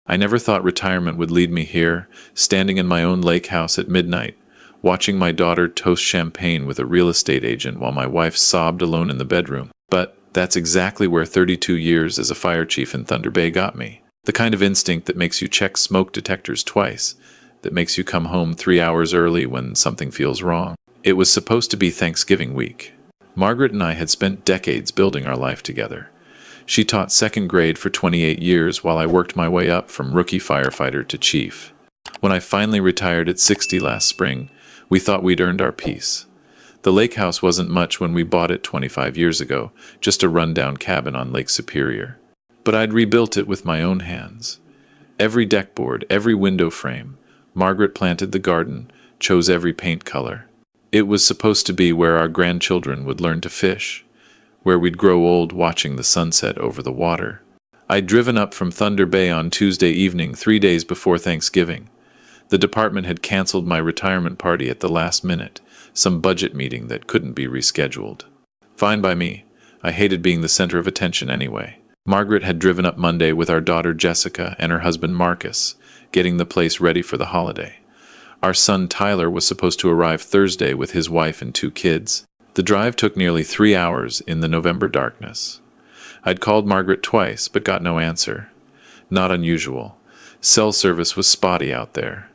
I never thought retirement would lead me here, standing in my own lake house at midnight, watching my daughter toast champagne with a real estate agent while my wife sobbed alone in the bedroom. But that's exactly where 32 years as a fire chief in Thunder Bay got me. The kind of instinct that makes you check smoke detectors twice, that makes you come home 3 hours early when something feels wrong. It was supposed to be Thanksgiving week. Margaret and I had spent decades building our life together. She taught second grade for 28 years while I worked my way up from rookie firefighter to chief. When I finally retired at 60 last spring, we thought we'd earned our peace. The lake house wasn't much when we bought it 25 years ago, just a rundown cabin on Lake Superior. But I'd rebuilt it with my own hands. Every deck board, every window frame. Margaret planted the garden, chose every paint color. It was supposed to be where our grandchildren would learn to fish, where we'd grow old watching the sunset over the water. I'd driven up from Thunder Bay on Tuesday evening, 3 days before Thanksgiving. The department had canceled my retirement party at the last minute, some budget meeting that couldn't be rescheduled. Fine by me. I hated being the center of attention anyway. Margaret had driven up Monday with our daughter Jessica and her husband Marcus, getting the place ready for the holiday. Our son Tyler was supposed to arrive Thursday with his wife and 2 kids. The drive took nearly 3 hours in the November darkness. I'd called Margaret twice, but got no answer. Not unusual. Cell service was spotty out there.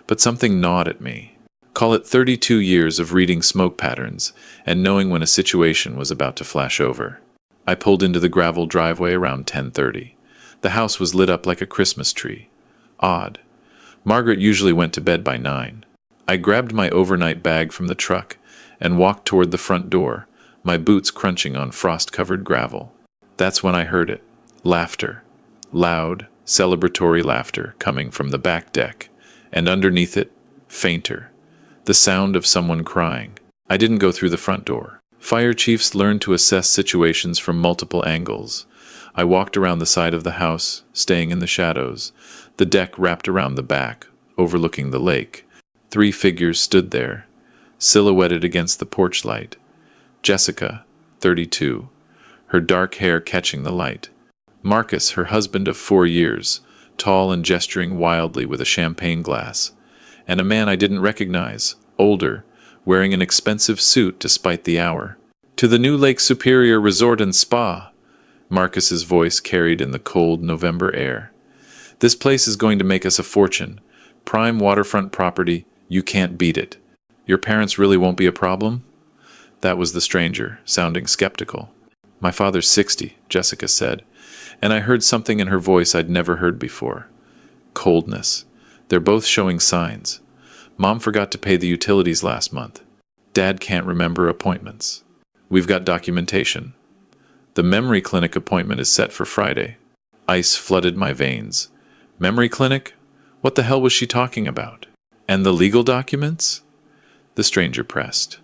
But something gnawed at me. Call it 32 years of reading smoke patterns and knowing when a situation was about to flash over. I pulled into the gravel driveway around 10:30. The house was lit up like a Christmas tree. Odd. Margaret usually went to bed by 9. I grabbed my overnight bag from the truck and walked toward the front door, my boots crunching on frost-covered gravel. That's when I heard it. Laughter. Loud, celebratory laughter coming from the back deck. And underneath it, fainter. The sound of someone crying. I didn't go through the front door. Fire chiefs learn to assess situations from multiple angles. I walked around the side of the house, staying in the shadows. The deck wrapped around the back, overlooking the lake. 3 figures stood there, silhouetted against the porch light. Jessica, 32, her dark hair catching the light. Marcus, her husband of 4 years, tall and gesturing wildly with a champagne glass. And a man I didn't recognize, older, wearing an expensive suit despite the hour. "To the new Lake Superior Resort and Spa," Marcus's voice carried in the cold November air. "This place is going to make us a fortune. Prime waterfront property, you can't beat it. Your parents really won't be a problem?" That was the stranger, sounding skeptical. "My father's 60, Jessica said, and I heard something in her voice I'd never heard before. Coldness. They're both showing signs. Mom forgot to pay the utilities last month. Dad can't remember appointments. We've got documentation. The memory clinic appointment is set for Friday." Ice flooded my veins. Memory clinic? What the hell was she talking about? And the legal documents? The stranger pressed.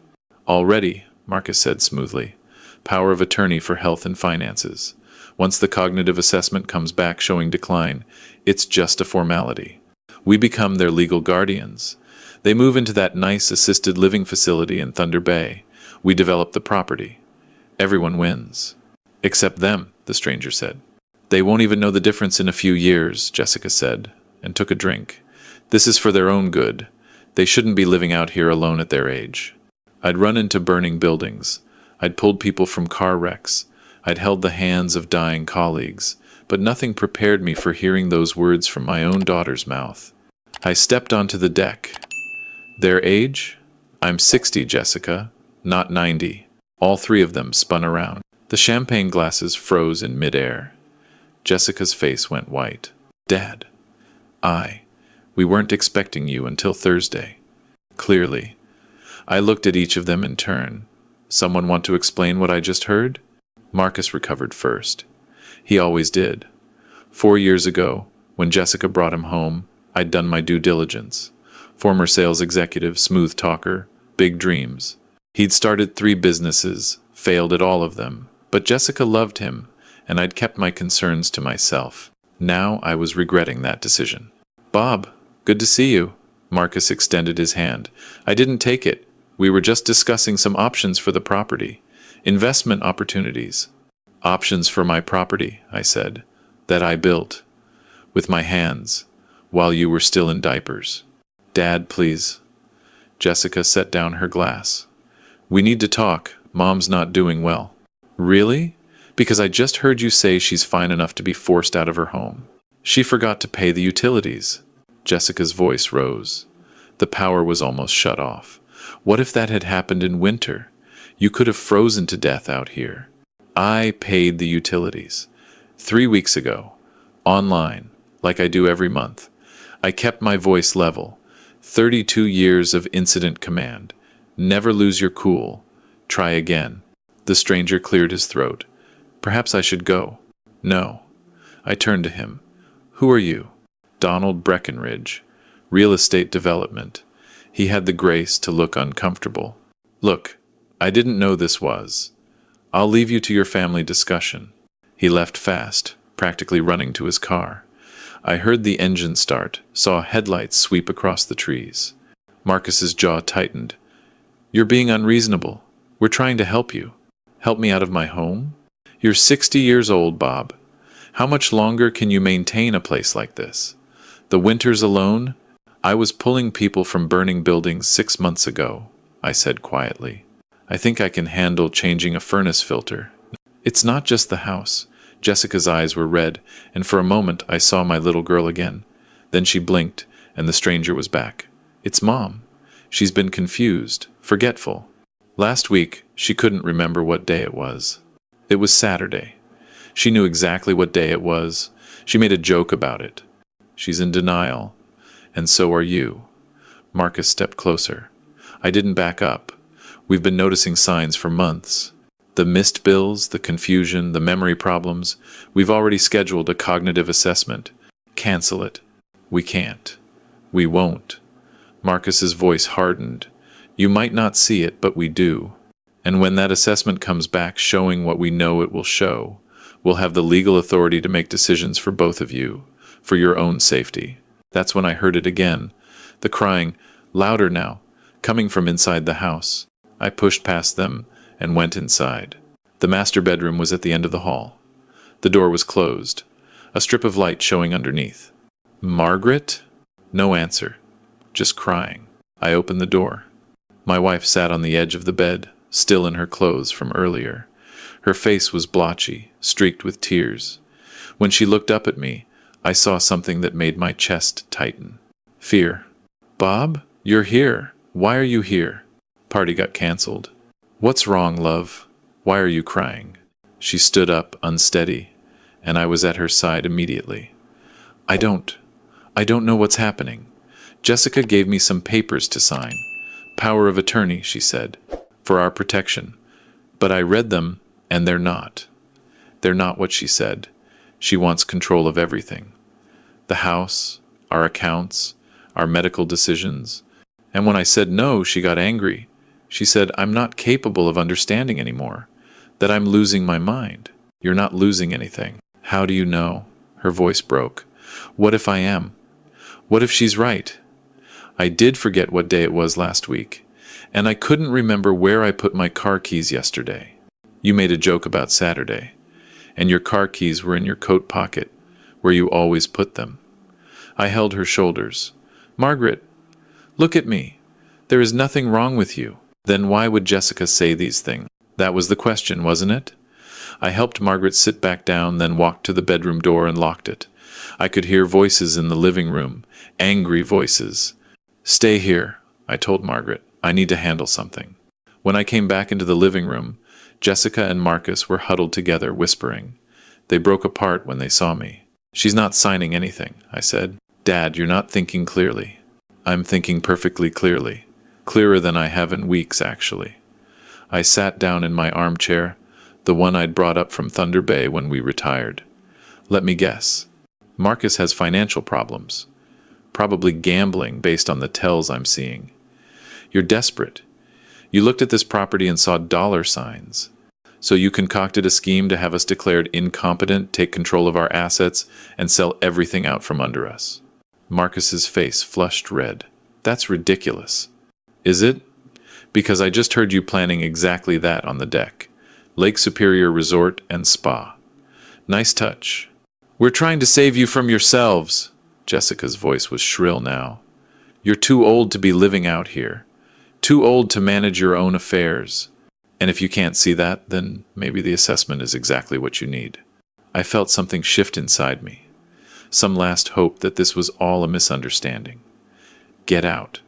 "Already," Marcus said smoothly. "Power of attorney for health and finances. Once the cognitive assessment comes back showing decline, it's just a formality. We become their legal guardians. They move into that nice assisted living facility in Thunder Bay. We develop the property. Everyone wins. Except them," the stranger said. "They won't even know the difference in a few years," Jessica said, and took a drink. "This is for their own good. They shouldn't be living out here alone at their age." I'd run into burning buildings. I'd pulled people from car wrecks. I'd held the hands of dying colleagues, but nothing prepared me for hearing those words from my own daughter's mouth. I stepped onto the deck. "Their age? I'm 60, Jessica, not 90. All 3 of them spun around. The champagne glasses froze in midair. Jessica's face went white. "Dad." We weren't expecting you until Thursday." Clearly. I looked at each of them in turn. "Someone want to explain what I just heard?" Marcus recovered first. He always did. 4 years ago, when Jessica brought him home, I'd done my due diligence. Former sales executive, smooth talker, big dreams. He'd started 3 businesses, failed at all of them, but Jessica loved him, and I'd kept my concerns to myself. Now I was regretting that decision. "Bob, good to see you." Marcus extended his hand. "I didn't take it. We were just discussing some options for the property. Investment opportunities." "Options for my property," I said, "that I built." with my hands, while you were still in diapers. Dad, please. Jessica set down her glass. We need to talk. Mom's not doing well. Really? Because I just heard you say she's fine enough to be forced out of her home. She forgot to pay the utilities. Jessica's voice rose. The power was almost shut off. What if that had happened in winter? You could have frozen to death out here. I paid the utilities. 3 weeks ago. Online, like I do every month. I kept my voice level. 32 years of incident command. Never lose your cool. Try again. The stranger cleared his throat. Perhaps I should go. No. I turned to him. Who are you? Donald Breckenridge. Real estate development. He had the grace to look uncomfortable. Look, I didn't know this was. I'll leave you to your family discussion. He left fast, practically running to his car. I heard the engine start, saw headlights sweep across the trees. Marcus's jaw tightened. You're being unreasonable. We're trying to help you. Help me out of my home? You're 60 years old, Bob. How much longer can you maintain a place like this? The winters alone? I was pulling people from burning buildings 6 months ago, I said quietly. I think I can handle changing a furnace filter. It's not just the house. Jessica's eyes were red, and for a moment I saw my little girl again. Then she blinked, and the stranger was back. It's Mom. She's been confused, forgetful. Last week, she couldn't remember what day it was. It was Saturday. She knew exactly what day it was. She made a joke about it. She's in denial. And so are you. Marcus stepped closer. I didn't back up. We've been noticing signs for months. The missed bills, the confusion, the memory problems. We've already scheduled a cognitive assessment. Cancel it. We can't. We won't. Marcus's voice hardened. You might not see it, but we do. And when that assessment comes back showing what we know it will show, we'll have the legal authority to make decisions for both of you, for your own safety. That's when I heard it again, the crying, louder now, coming from inside the house. I pushed past them and went inside. The master bedroom was at the end of the hall. The door was closed, a strip of light showing underneath. Margaret? No answer, just crying. I opened the door. My wife sat on the edge of the bed, still in her clothes from earlier. Her face was blotchy, streaked with tears. When she looked up at me, I saw something that made my chest tighten. Fear. Bob, you're here. Why are you here? Party got canceled. What's wrong, love? Why are you crying? She stood up, unsteady, and I was at her side immediately. I don't know what's happening. Jessica gave me some papers to sign. Power of attorney, she said, for our protection. But I read them, and they're not. They're not what she said. She wants control of everything. The house, our accounts, our medical decisions. And when I said no, she got angry. She said, I'm not capable of understanding anymore, that I'm losing my mind. You're not losing anything. How do you know? Her voice broke. What if I am? What if she's right? I did forget what day it was last week, and I couldn't remember where I put my car keys yesterday. You made a joke about Saturday, and your car keys were in your coat pocket, where you always put them. I held her shoulders. Margaret, look at me. There is nothing wrong with you. Then why would Jessica say these things? That was the question, wasn't it? I helped Margaret sit back down, then walked to the bedroom door and locked it. I could hear voices in the living room, angry voices. Stay here, I told Margaret. I need to handle something. When I came back into the living room, Jessica and Marcus were huddled together, whispering. They broke apart when they saw me. She's not signing anything, I said. Dad, you're not thinking clearly. I'm thinking perfectly clearly. Clearer than I have in weeks, actually. I sat down in my armchair, the one I'd brought up from Thunder Bay when we retired. Let me guess. Marcus has financial problems. Probably gambling based on the tells I'm seeing. You're desperate. You looked at this property and saw dollar signs. So you concocted a scheme to have us declared incompetent, take control of our assets, and sell everything out from under us. Marcus's face flushed red. That's ridiculous. Is it? Because I just heard you planning exactly that on the deck. Lake Superior Resort and Spa. Nice touch. We're trying to save you from yourselves. Jessica's voice was shrill now. You're too old to be living out here. Too old to manage your own affairs. And if you can't see that, then maybe the assessment is exactly what you need. I felt something shift inside me. Some last hope that this was all a misunderstanding. Get out.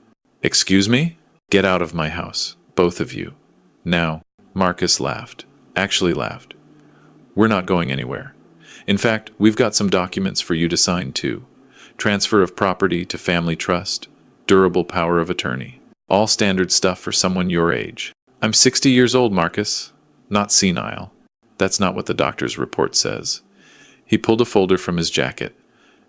Excuse me? Get out of my house, both of you. Now, Marcus laughed. Actually laughed. We're not going anywhere. In fact, we've got some documents for you to sign too. Transfer of property to family trust, durable power of attorney. All standard stuff for someone your age. I'm 60 years old, Marcus. Not senile. That's not what the doctor's report says. He pulled a folder from his jacket.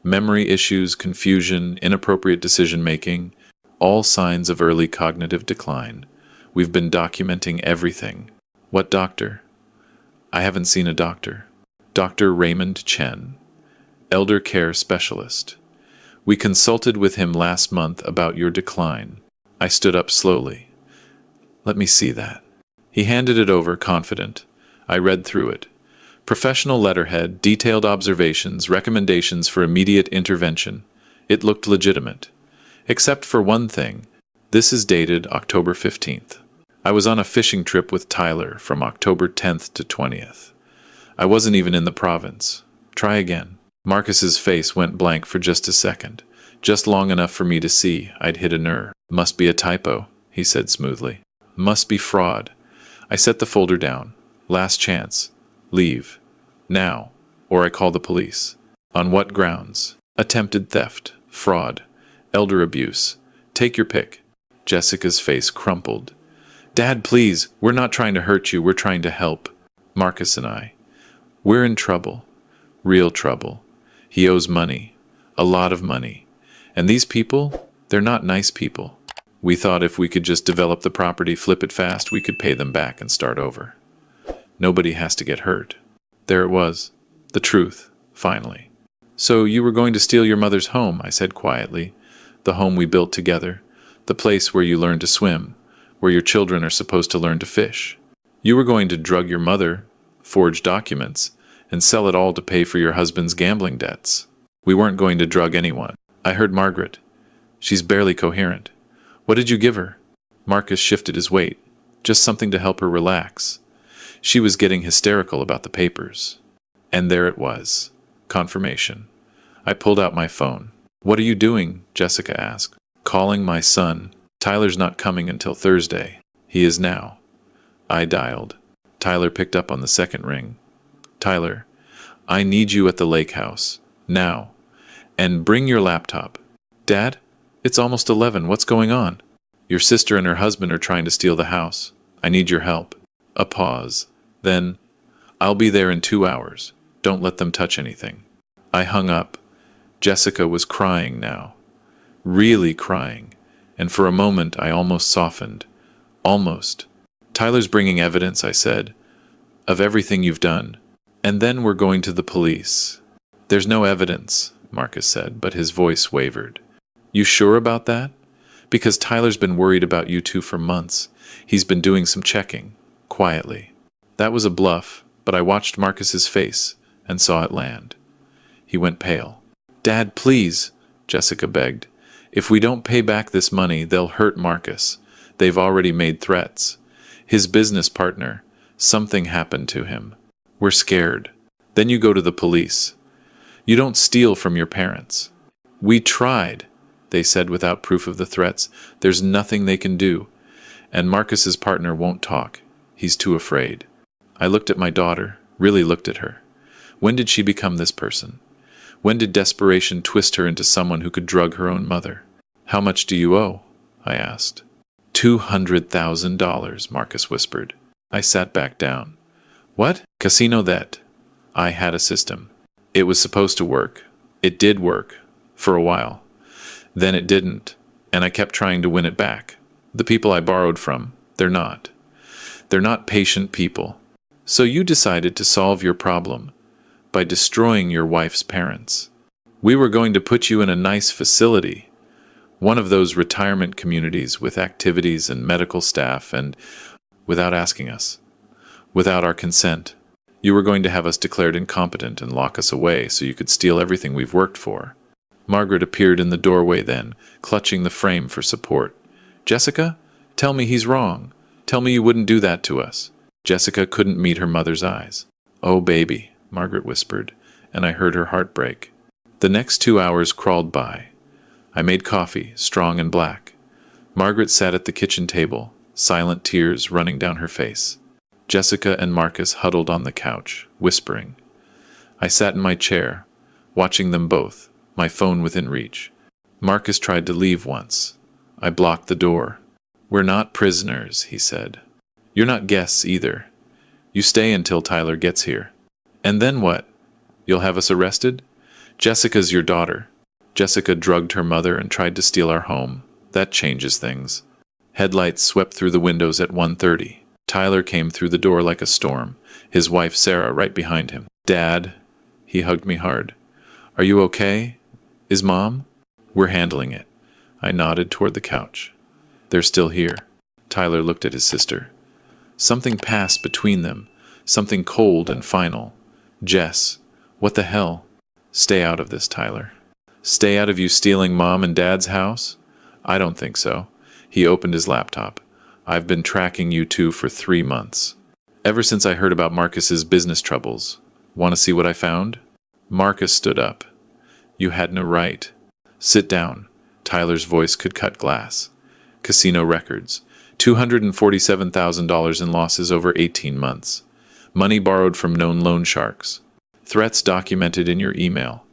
Memory issues, confusion, inappropriate decision-making, all signs of early cognitive decline. We've been documenting everything. What doctor? I haven't seen a doctor. Dr. Raymond Chen, elder care specialist. We consulted with him last month about your decline. I stood up slowly. Let me see that. He handed it over, confident. I read through it. Professional letterhead, detailed observations, recommendations for immediate intervention. It looked legitimate. Except for one thing. This is dated October 15th. I was on a fishing trip with Tyler from October 10th to 20th. I wasn't even in the province. Try again. Marcus's face went blank for just a second. Just long enough for me to see I'd hit a nerve. Must be a typo, he said smoothly. Must be fraud. I set the folder down. Last chance. Leave. Now. Or I call the police. On what grounds? Attempted theft. Fraud. Elder abuse. Take your pick. Jessica's face crumpled. Dad, please. We're not trying to hurt you. We're trying to help. Marcus and I. We're in trouble. Real trouble. He owes money. A lot of money. And these people, they're not nice people. We thought if we could just develop the property, flip it fast, we could pay them back and start over. Nobody has to get hurt. There it was. The truth, finally. So you were going to steal your mother's home, I said quietly. The home we built together. The place where you learn to swim. Where your children are supposed to learn to fish. You were going to drug your mother, forge documents, and sell it all to pay for your husband's gambling debts. We weren't going to drug anyone. I heard Margaret. She's barely coherent. What did you give her? Marcus shifted his weight. Just something to help her relax. She was getting hysterical about the papers. And there it was. Confirmation. I pulled out my phone. What are you doing? Jessica asked. Calling my son. Tyler's not coming until Thursday. He is now. I dialed. Tyler picked up on the second ring. Tyler, I need you at the lake house. Now. And bring your laptop. Dad? It's almost 11. What's going on? Your sister and her husband are trying to steal the house. I need your help. A pause. Then, I'll be there in 2 hours. Don't let them touch anything. I hung up. Jessica was crying now. Really crying. And for a moment I almost softened. Almost. Tyler's bringing evidence, I said, of everything you've done. And then we're going to the police. There's no evidence, Marcus said, but his voice wavered. You sure about that? Because Tyler's been worried about you two for months. He's been doing some checking, quietly. That was a bluff, but I watched Marcus's face and saw it land. He went pale. Dad, please, Jessica begged. If we don't pay back this money, they'll hurt Marcus. They've already made threats. His business partner, something happened to him. We're scared. Then you go to the police. You don't steal from your parents. We tried, they said without proof of the threats. There's nothing they can do. And Marcus's partner won't talk. He's too afraid. I looked at my daughter, really looked at her. When did she become this person? When did desperation twist her into someone who could drug her own mother? How much do you owe? I asked. $200,000, Marcus whispered. I sat back down. What? Casino that. I had a system. It was supposed to work. It did work. For a while. Then it didn't. And I kept trying to win it back. The people I borrowed from, they're not. They're not patient people. So you decided to solve your problem by destroying your wife's parents. We were going to put you in a nice facility, one of those retirement communities with activities and medical staff, and without asking us, without our consent. You were going to have us declared incompetent and lock us away so you could steal everything we've worked for. Margaret appeared in the doorway then, clutching the frame for support. Jessica? Tell me he's wrong. Tell me you wouldn't do that to us. Jessica couldn't meet her mother's eyes. Oh, baby, Margaret whispered, and I heard her heart break. The next 2 hours crawled by. I made coffee, strong and black. Margaret sat at the kitchen table, silent tears running down her face. Jessica and Marcus huddled on the couch, whispering. I sat in my chair, watching them both, my phone within reach. Marcus tried to leave once. I blocked the door. We're not prisoners, he said. You're not guests either. You stay until Tyler gets here. And then what? You'll have us arrested? Jessica's your daughter. Jessica drugged her mother and tried to steal our home. That changes things. Headlights swept through the windows at 1:30. Tyler came through the door like a storm, his wife Sarah right behind him. Dad, he hugged me hard. Are you okay? Is Mom? We're handling it. I nodded toward the couch. They're still here. Tyler looked at his sister. Something passed between them, something cold and final. Jess, what the hell? Stay out of this, Tyler. Stay out of you stealing Mom and Dad's house? I don't think so. He opened his laptop. I've been tracking you two for 3 months. Ever since I heard about Marcus's business troubles. Want to see what I found? Marcus stood up. You had no right. Sit down. Tyler's voice could cut glass. Casino records. $247,000 in losses over 18 months. Money borrowed from known loan sharks. Threats documented in your email.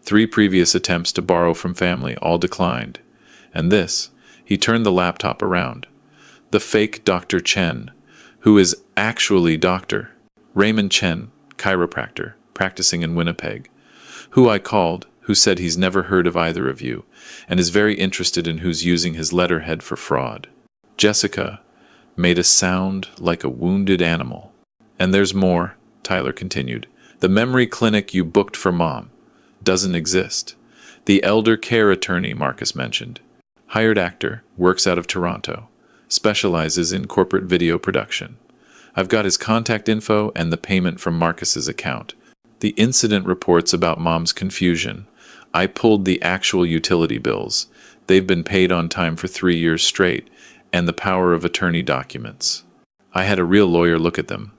3 previous attempts to borrow from family, all declined. And this, he turned the laptop around. The fake Dr. Chen, who is actually Dr. Raymond Chen, chiropractor, practicing in Winnipeg, who I called, who said he's never heard of either of you, and is very interested in who's using his letterhead for fraud. Jessica made a sound like a wounded animal. And there's more, Tyler continued. The memory clinic you booked for Mom doesn't exist. The elder care attorney Marcus mentioned. Hired actor, works out of Toronto. Specializes in corporate video production. I've got his contact info and the payment from Marcus's account. The incident reports about Mom's confusion. I pulled the actual utility bills. They've been paid on time for 3 years straight, and the power of attorney documents. I had a real lawyer look at them.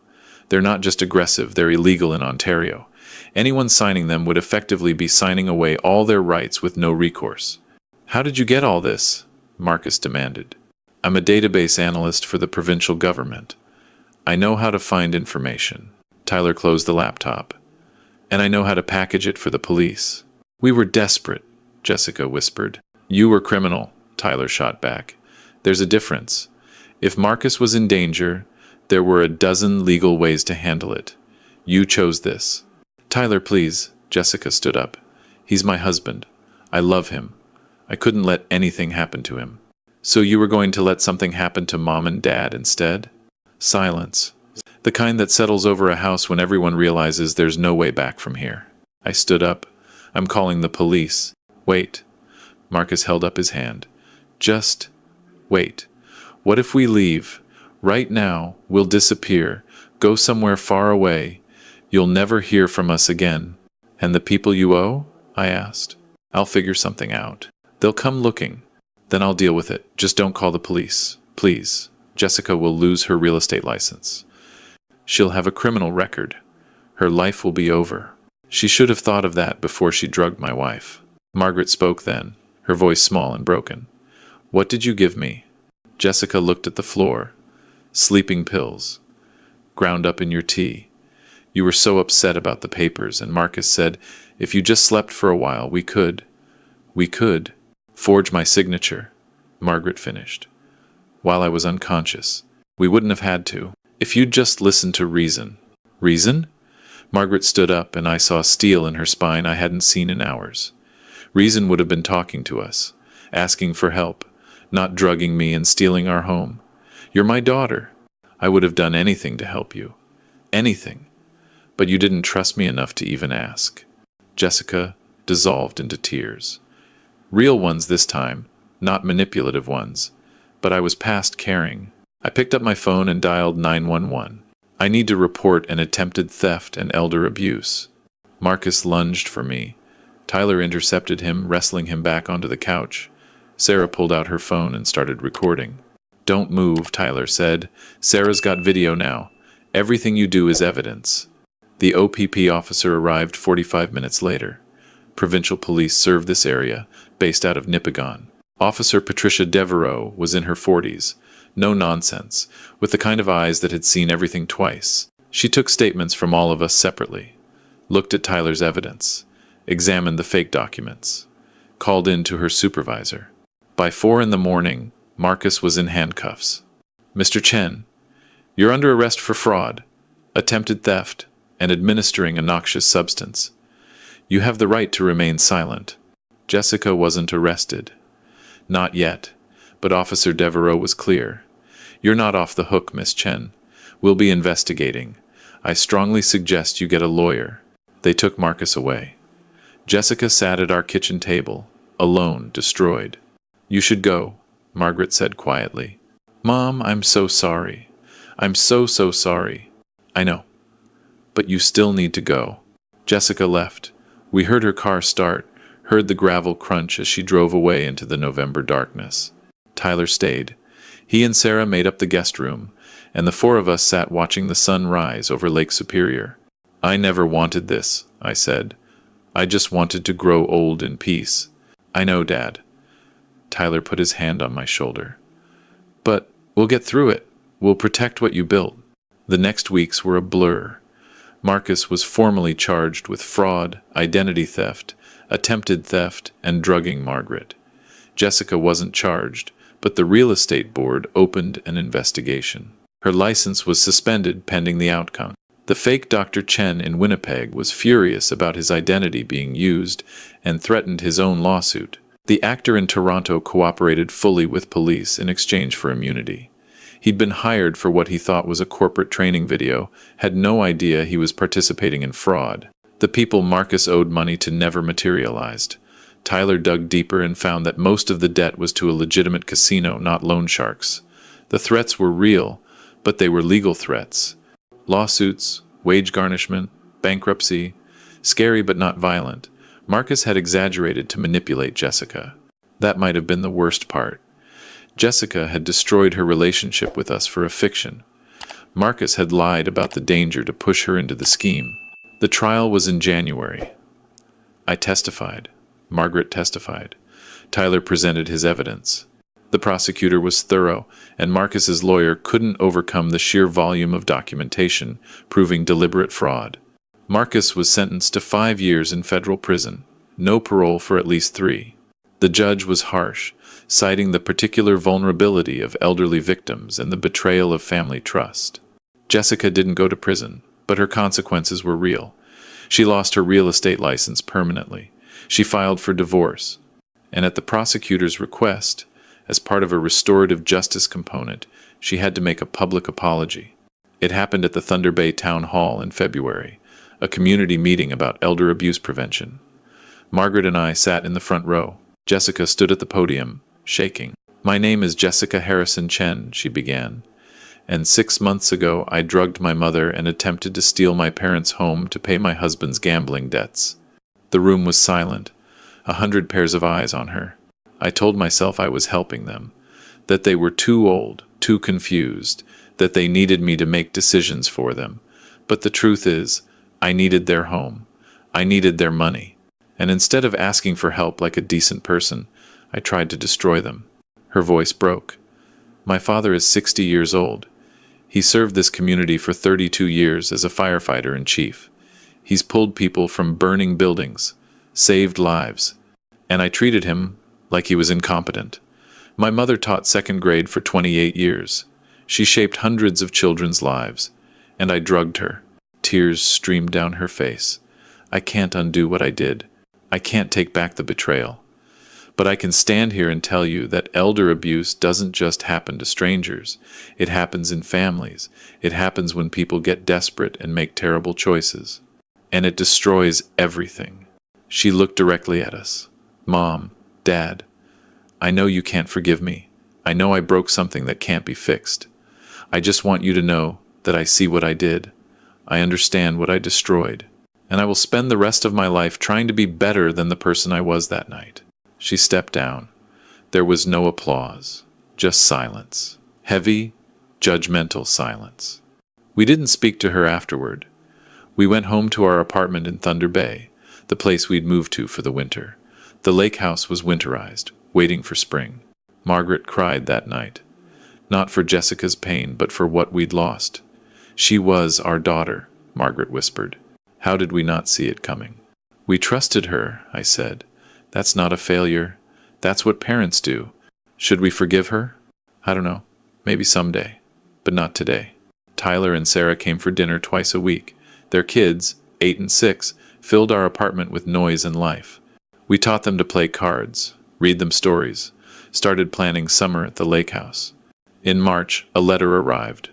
They're not just aggressive, they're illegal in Ontario. Anyone signing them would effectively be signing away all their rights with no recourse. How did you get all this? Marcus demanded. I'm a database analyst for the provincial government. I know how to find information. Tyler closed the laptop. And I know how to package it for the police. We were desperate, Jessica whispered. You were criminal, Tyler shot back. There's a difference. If Marcus was in danger, there were a dozen legal ways to handle it. You chose this. Tyler, please, Jessica stood up. He's my husband. I love him. I couldn't let anything happen to him. So you were going to let something happen to Mom and Dad instead? Silence. The kind that settles over a house when everyone realizes there's no way back from here. I stood up. I'm calling the police. Wait. Marcus held up his hand. Just wait. What if we leave? Right now, we'll disappear. Go somewhere far away. You'll never hear from us again. And the people you owe? I asked. I'll figure something out. They'll come looking. Then I'll deal with it. Just don't call the police. Please. Jessica will lose her real estate license. She'll have a criminal record. Her life will be over. She should have thought of that before she drugged my wife. Margaret spoke then, her voice small and broken. What did you give me? Jessica looked at the floor. Sleeping pills. Ground up in your tea. You were so upset about the papers, and Marcus said, if you just slept for a while, we could forge my signature. Margaret finished. While I was unconscious. We wouldn't have had to. If you'd just listened to reason. Reason? Margaret stood up, and I saw steel in her spine I hadn't seen in hours. Reason would have been talking to us, asking for help, not drugging me and stealing our home. You're my daughter. I would have done anything to help you. Anything. But you didn't trust me enough to even ask. Jessica dissolved into tears. Real ones this time, not manipulative ones. But I was past caring. I picked up my phone and dialed 911. I need to report an attempted theft and elder abuse. Marcus lunged for me. Tyler intercepted him, wrestling him back onto the couch. Sarah pulled out her phone and started recording. "Don't move," Tyler said. "Sarah's got video now. Everything you do is evidence." The OPP officer arrived 45 minutes later. Provincial police serve this area, based out of Nipigon. Officer Patricia Devereaux was in her 40s. No nonsense, with the kind of eyes that had seen everything twice. She took statements from all of us separately, looked at Tyler's evidence, examined the fake documents, called in to her supervisor. By 4 in the morning, Marcus was in handcuffs. "Mr. Chen, you're under arrest for fraud, attempted theft, and administering a noxious substance. You have the right to remain silent." Jessica wasn't arrested. Not yet, but Officer Devereaux was clear. "You're not off the hook, Miss Chen. We'll be investigating. I strongly suggest you get a lawyer." They took Marcus away. Jessica sat at our kitchen table, alone, destroyed. "You should go," Margaret said quietly. "Mom, I'm so sorry. I'm so sorry." "I know. But you still need to go." Jessica left. We heard her car start, heard the gravel crunch as she drove away into the November darkness. Tyler stayed. He and Sarah made up the guest room, and the four of us sat watching the sun rise over Lake Superior. "I never wanted this," I said. "I just wanted to grow old in peace." "I know, Dad." Tyler put his hand on my shoulder. "But we'll get through it. We'll protect what you built." The next weeks were a blur. Marcus was formally charged with fraud, identity theft, attempted theft, and drugging Margaret. Jessica wasn't charged, but the real estate board opened an investigation. Her license was suspended pending the outcome. The fake Dr. Chen in Winnipeg was furious about his identity being used and threatened his own lawsuit. The actor in Toronto cooperated fully with police in exchange for immunity. He'd been hired for what he thought was a corporate training video, had no idea he was participating in fraud. The people Marcus owed money to never materialized. Tyler dug deeper and found that most of the debt was to a legitimate casino, not loan sharks. The threats were real, but they were legal threats. Lawsuits, wage garnishment, bankruptcy. Scary but not violent. Marcus had exaggerated to manipulate Jessica. That might have been the worst part. Jessica had destroyed her relationship with us for a fiction. Marcus had lied about the danger to push her into the scheme. The trial was in January. I testified. Margaret testified. Tyler presented his evidence. The prosecutor was thorough, and Marcus's lawyer couldn't overcome the sheer volume of documentation proving deliberate fraud. Marcus was sentenced to 5 years in federal prison, no parole for at least 3. The judge was harsh, citing the particular vulnerability of elderly victims and the betrayal of family trust. Jessica didn't go to prison, but her consequences were real. She lost her real estate license permanently. She filed for divorce. And at the prosecutor's request, as part of a restorative justice component, she had to make a public apology. It happened at the Thunder Bay Town Hall in February, a community meeting about elder abuse prevention. Margaret and I sat in the front row. Jessica stood at the podium, shaking. "My name is Jessica Harrison Chen," she began. "And 6 months ago I drugged my mother and attempted to steal my parents' home to pay my husband's gambling debts." The room was silent, 100 pairs of eyes on her. I told myself I was helping them, that they were too old, too confused, that they needed me to make decisions for them. But the truth is, I needed their home. I needed their money. And instead of asking for help like a decent person, I tried to destroy them. Her voice broke. "My father is 60 years old. He served this community for 32 years as a firefighter-in-chief. He's pulled people from burning buildings, saved lives, and I treated him like he was incompetent. My mother taught second grade for 28 years. She shaped hundreds of children's lives, and I drugged her." Tears streamed down her face. "I can't undo what I did. I can't take back the betrayal. But I can stand here and tell you that elder abuse doesn't just happen to strangers. It happens in families. It happens when people get desperate and make terrible choices. And it destroys everything." She looked directly at us. "Mom, Dad, I know you can't forgive me. I know I broke something that can't be fixed. I just want you to know that I see what I did. I understand what I destroyed. And I will spend the rest of my life trying to be better than the person I was that night." She stepped down. There was no applause, just silence. Heavy, judgmental silence. We didn't speak to her afterward. We went home to our apartment in Thunder Bay, the place we'd moved to for the winter. The lake house was winterized, waiting for spring. Margaret cried that night. Not for Jessica's pain, but for what we'd lost. "She was our daughter," Margaret whispered. How did we not see it coming? "We trusted her," I said. "That's not a failure. That's what parents do. Should we forgive her? I don't know. Maybe someday. But not today." Tyler and Sarah came for dinner twice a week. Their kids, 8 and 6, filled our apartment with noise and life. We taught them to play cards, read them stories, started planning summer at the lake house. In March, a letter arrived.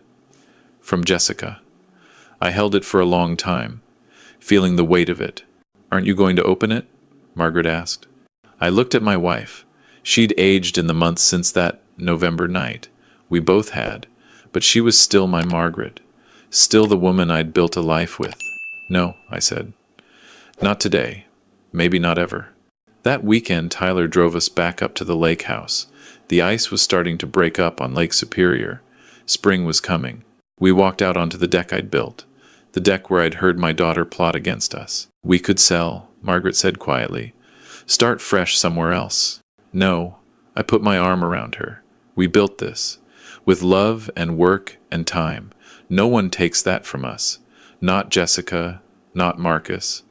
From Jessica. I held it for a long time, feeling the weight of it. "Aren't you going to open it?" Margaret asked. I looked at my wife. She'd aged in the months since that November night. We both had, but she was still my Margaret, still the woman I'd built a life with. "No," I said. "Not today. Maybe not ever." That weekend, Tyler drove us back up to the lake house. The ice was starting to break up on Lake Superior. Spring was coming. We walked out onto the deck I'd built, the deck where I'd heard my daughter plot against us. "We could sell," Margaret said quietly. "Start fresh somewhere else." "No." I put my arm around her. "We built this. With love and work and time. No one takes that from us. Not Jessica, not Marcus.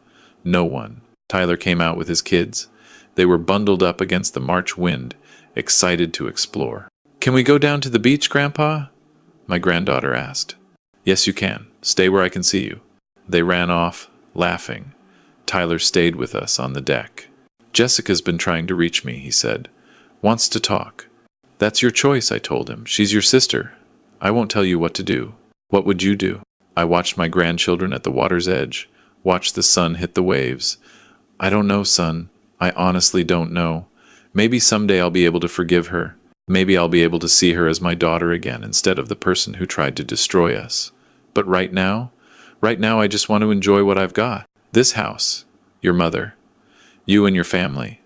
No one." Tyler came out with his kids. They were bundled up against the March wind, excited to explore. "Can we go down to the beach, Grandpa?" my granddaughter asked. "Yes, you can. Stay where I can see you." They ran off, laughing. Tyler stayed with us on the deck. "Jessica's been trying to reach me," he said. "Wants to talk." "That's your choice," I told him. "She's your sister. I won't tell you what to do." "What would you do?" I watched my grandchildren at the water's edge, watched the sun hit the waves. "I don't know, son. I honestly don't know. Maybe someday I'll be able to forgive her. Maybe I'll be able to see her as my daughter again instead of the person who tried to destroy us. But right now I just want to enjoy what I've got. This house, your mother, you and your family.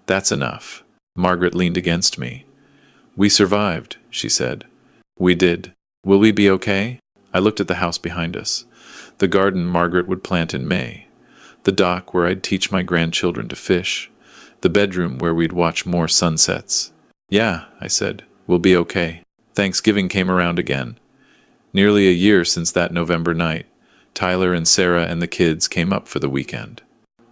That's enough." Margaret leaned against me. "We survived," she said. "We did. Will we be okay?" I looked at the house behind us. The garden Margaret would plant in May. The dock where I'd teach my grandchildren to fish. The bedroom where we'd watch more sunsets. "Yeah," I said, "we'll be okay." Thanksgiving came around again. Nearly a year since that November night. Tyler and Sarah and the kids came up for the weekend.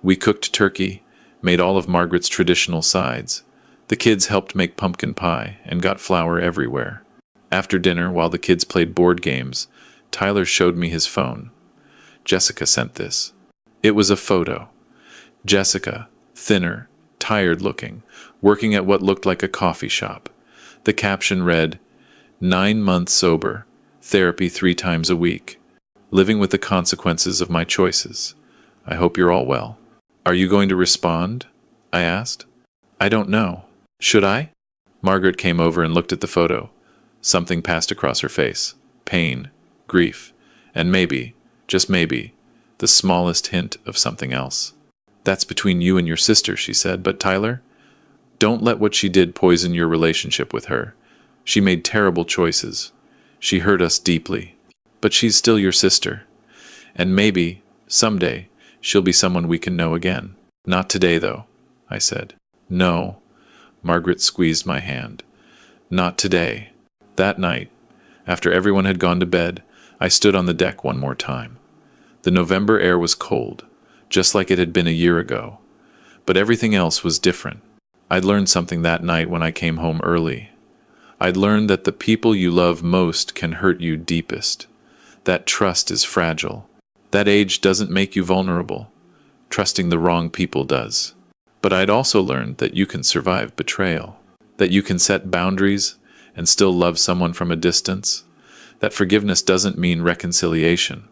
We cooked turkey, made all of Margaret's traditional sides. The kids helped make pumpkin pie and got flour everywhere. After dinner, while the kids played board games, Tyler showed me his phone. Jessica sent this. It was a photo. Jessica, thinner, tired-looking, working at what looked like a coffee shop. The caption read, 9 months sober, therapy 3 times a week, living with the consequences of my choices. I hope you're all well. Are you going to respond? I asked. I don't know. Should I? Margaret came over and looked at the photo. Something passed across her face. Pain, grief, and maybe, just maybe, the smallest hint of something else. That's between you and your sister, she said, but Tyler? Don't let what she did poison your relationship with her. She made terrible choices. She hurt us deeply. But she's still your sister. And maybe, someday, she'll be someone we can know again. Not today, though, I said. No. Margaret squeezed my hand. Not today. That night, after everyone had gone to bed, I stood on the deck one more time. The November air was cold, just like it had been a year ago. But everything else was different. I'd learned something that night when I came home early. I'd learned that the people you love most can hurt you deepest. That trust is fragile. That age doesn't make you vulnerable. Trusting the wrong people does. But I'd also learned that you can survive betrayal. That you can set boundaries and still love someone from a distance. That forgiveness doesn't mean reconciliation.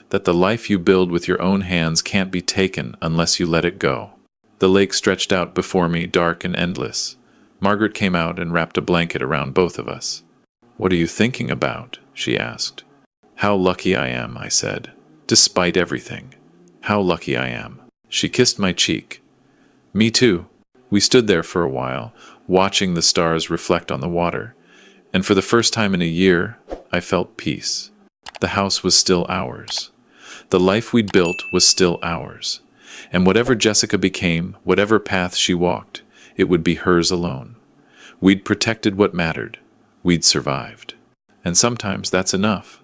That the life you build with your own hands can't be taken unless you let it go. The lake stretched out before me, dark and endless. Margaret came out and wrapped a blanket around both of us. What are you thinking about? She asked. How lucky I am, I said. Despite everything. How lucky I am. She kissed my cheek. Me too. We stood there for a while, watching the stars reflect on the water, and for the first time in a year, I felt peace. The house was still ours. The life we'd built was still ours. And whatever Jessica became, whatever path she walked, it would be hers alone. We'd protected what mattered. We'd survived. And sometimes that's enough.